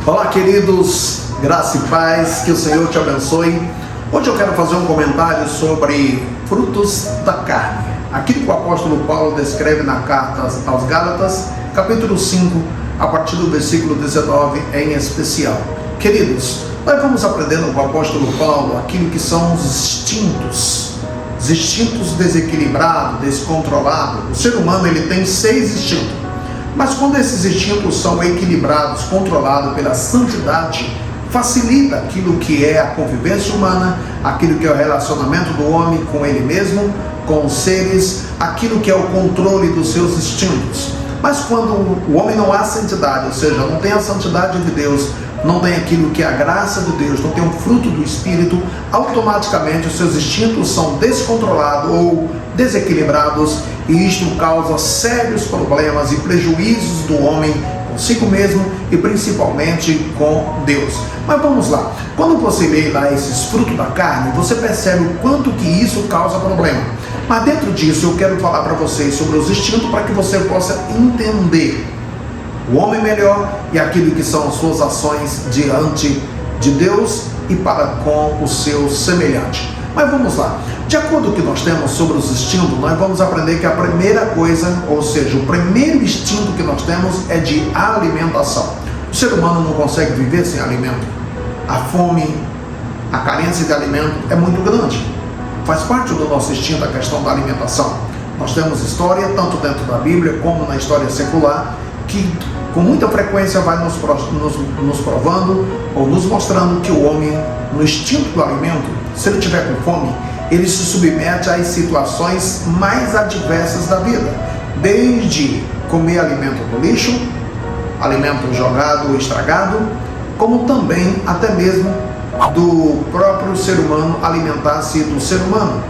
Olá, queridos, graça e paz, que o Senhor te abençoe. Hoje eu quero fazer um comentário sobre frutos da carne, aquilo que o apóstolo Paulo descreve na carta aos Gálatas, capítulo 5, a partir do versículo 19 em especial. Queridos, nós vamos aprendendo com o apóstolo Paulo aquilo que são os instintos desequilibrados, descontrolados. O ser humano ele tem 6 instintos. Mas quando esses instintos são equilibrados, controlados pela santidade, facilita aquilo que é a convivência humana, aquilo que é o relacionamento do homem com ele mesmo, com os seres, aquilo que é o controle dos seus instintos. Mas quando o homem não há santidade, ou seja, não tem a santidade de Deus, não tem aquilo que é a graça de Deus, não tem o fruto do Espírito, automaticamente os seus instintos são descontrolados ou desequilibrados, e isto causa sérios problemas e prejuízos do homem consigo mesmo e principalmente com Deus. Mas vamos lá, quando você lê lá esses frutos da carne, você percebe o quanto que isso causa problema. Mas dentro disso eu quero falar para vocês sobre os instintos para que você possa entender o homem melhor e aquilo que são as suas ações diante de Deus e para com o seu semelhante. Mas vamos lá, de acordo com o que nós temos sobre os instintos, nós vamos aprender que a primeira coisa, ou seja, o primeiro instinto que nós temos é de alimentação. O ser humano não consegue viver sem alimento. A fome, a carência de alimento é muito grande. Faz parte do nosso instinto a questão da alimentação. Nós temos história, tanto dentro da Bíblia como na história secular, que com muita frequência vai nos provando ou nos mostrando que o homem, no instinto do alimento, se ele tiver com fome, ele se submete às situações mais adversas da vida, desde comer alimento do lixo, alimento jogado ou estragado, como também até mesmo do próprio ser humano alimentar-se do ser humano.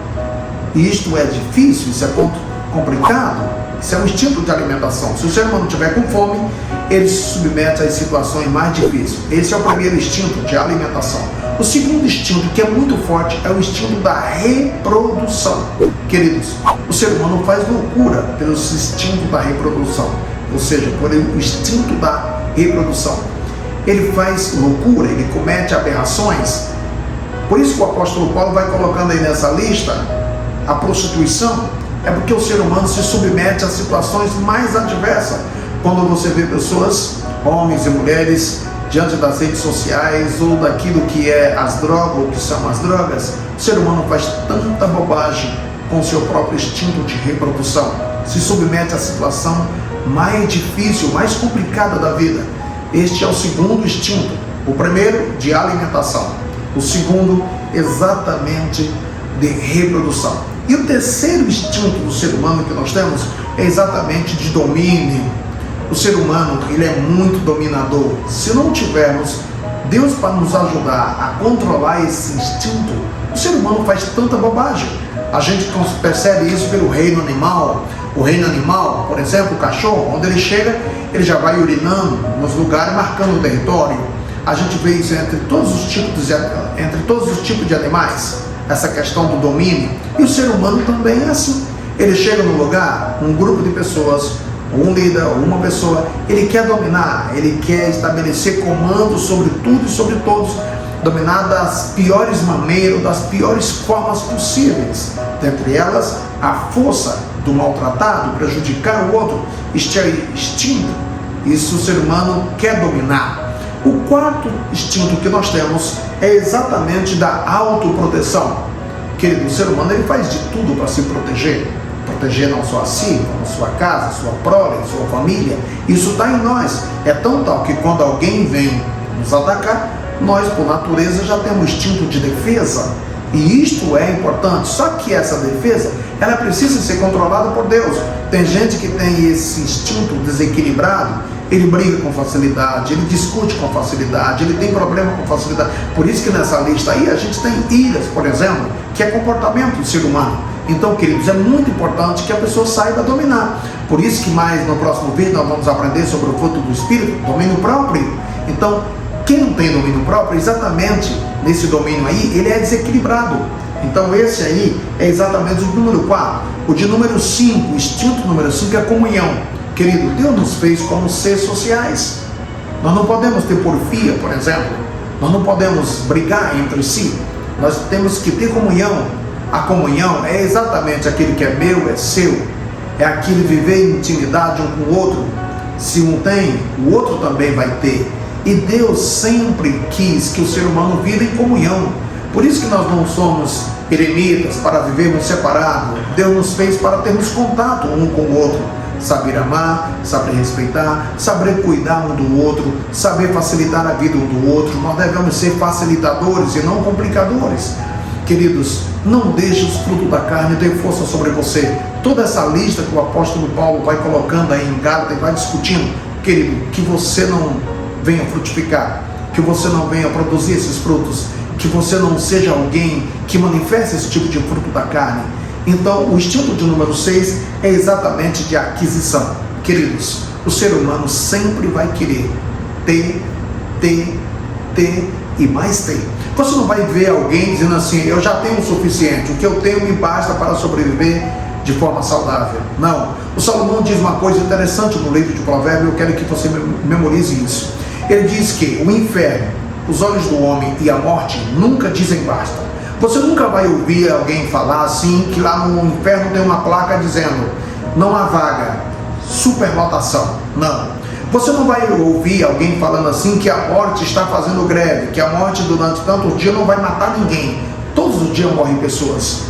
E isto é difícil, isso é complicado. Isso é um instinto de alimentação. Se o ser humano estiver com fome, ele se submete às situações mais difíceis. Esse é o primeiro instinto de alimentação. O segundo instinto, que é muito forte, é o instinto da reprodução. Queridos, o ser humano faz loucura pelo instinto da reprodução, ou seja, por o instinto da reprodução. Ele faz loucura, ele comete aberrações. Por isso que o apóstolo Paulo vai colocando aí nessa lista a prostituição. É porque o ser humano se submete a situações mais adversas. Quando você vê pessoas, homens e mulheres, diante das redes sociais ou daquilo que é as drogas, ou que são as drogas, o ser humano faz tanta bobagem com o seu próprio instinto de reprodução. Se submete à situação mais difícil, mais complicada da vida. Este é o segundo instinto. O primeiro, de alimentação. O segundo, exatamente de reprodução. E o terceiro instinto do ser humano que nós temos é exatamente de domínio. O ser humano, ele é muito dominador. Se não tivermos Deus para nos ajudar a controlar esse instinto, o ser humano faz tanta bobagem. A gente percebe isso pelo reino animal. O reino animal, por exemplo, o cachorro, onde ele chega, ele já vai urinando nos lugares, marcando o território. A gente vê isso entre todos os tipos de animais. Essa questão do domínio. E o ser humano também é assim. Ele chega no lugar, um grupo de pessoas, um líder, ou uma pessoa, ele quer dominar, ele quer estabelecer comando sobre tudo e sobre todos, dominar das piores maneiras, das piores formas possíveis. Dentre elas, a força do maltratado, prejudicar o outro. Este é instinto. Isso o ser humano quer dominar. O quarto instinto que nós temos é exatamente da autoproteção. Querido, o ser humano ele faz de tudo para se proteger. Proteger não só a si, como sua casa, sua prole, sua família. Isso está em nós. É tão tal que quando alguém vem nos atacar, nós por natureza já temos instinto de defesa. E isto é importante. Só que essa defesa, ela precisa ser controlada por Deus. Tem gente que tem esse instinto desequilibrado. Ele briga com facilidade, ele discute com facilidade, ele tem problema com facilidade. Por isso que nessa lista aí a gente tem iras, por exemplo, que é comportamento do ser humano. Então, queridos, é muito importante que a pessoa saiba dominar. Por isso que mais no próximo vídeo nós vamos aprender sobre o fruto do Espírito, domínio próprio. Então, quem não tem domínio próprio, exatamente nesse domínio aí, ele é desequilibrado. Então esse aí é exatamente o número 4. O de número 5, o instinto número 5 é a comunhão. Querido, Deus nos fez como seres sociais. Nós não podemos ter porfia, por exemplo. Nós não podemos brigar entre si. Nós temos que ter comunhão. A comunhão é exatamente aquele que é meu, é seu. É aquele viver em intimidade um com o outro. Se um tem, o outro também vai ter. E Deus sempre quis que o ser humano viva em comunhão. Por isso que nós não somos eremitas para vivermos separados. Deus nos fez para termos contato um com o outro. Saber amar, saber respeitar, saber cuidar um do outro, saber facilitar a vida um do outro. Nós devemos ser facilitadores e não complicadores. Queridos, não deixe os frutos da carne ter força sobre você. Toda essa lista que o apóstolo Paulo vai colocando aí em Gálatas e vai discutindo, querido, que você não venha frutificar, que você não venha produzir esses frutos, que você não seja alguém que manifeste esse tipo de fruto da carne. Então, o instinto de número 6 é exatamente de aquisição. Queridos, o ser humano sempre vai querer ter e mais ter. Você não vai ver alguém dizendo assim, eu já tenho o suficiente, o que eu tenho me basta para sobreviver de forma saudável. Não. O Salomão diz uma coisa interessante no livro de Provérbios, eu quero que você memorize isso. Ele diz que o inferno, os olhos do homem e a morte nunca dizem basta. Você nunca vai ouvir alguém falar assim, que lá no inferno tem uma placa dizendo, não há vaga, superlotação. Não. Você não vai ouvir alguém falando assim que a morte está fazendo greve, que a morte durante tantos dias não vai matar ninguém. Todos os dias morrem pessoas.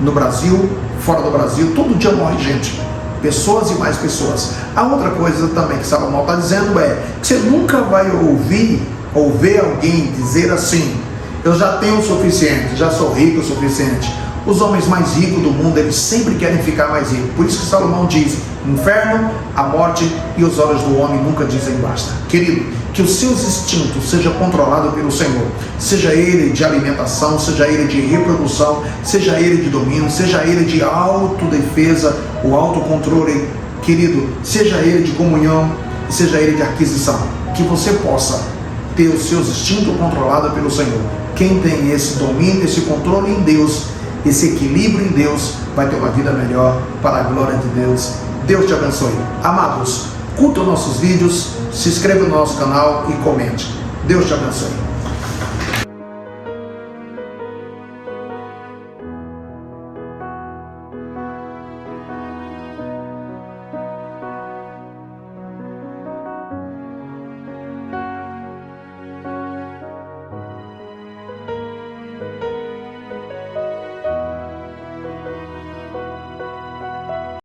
No Brasil, fora do Brasil, todo dia morre gente. Pessoas e mais pessoas. A outra coisa também que Salomão está dizendo é que você nunca vai ouvir ou ver alguém dizer assim, eu já tenho o suficiente, já sou rico o suficiente. Os homens mais ricos do mundo, eles sempre querem ficar mais ricos. Por isso que Salomão diz, inferno, a morte e os olhos do homem nunca dizem basta. Querido, que os seus instintos sejam controlados pelo Senhor. Seja ele de alimentação, seja ele de reprodução, seja ele de domínio, seja ele de autodefesa, o autocontrole. Querido, seja ele de comunhão, seja ele de aquisição. Que você possa ter os seus instintos controlados pelo Senhor. Quem tem esse domínio, esse controle em Deus, esse equilíbrio em Deus, vai ter uma vida melhor para a glória de Deus. Deus te abençoe. Amados, curta os nossos vídeos, se inscreva no nosso canal e comente. Deus te abençoe.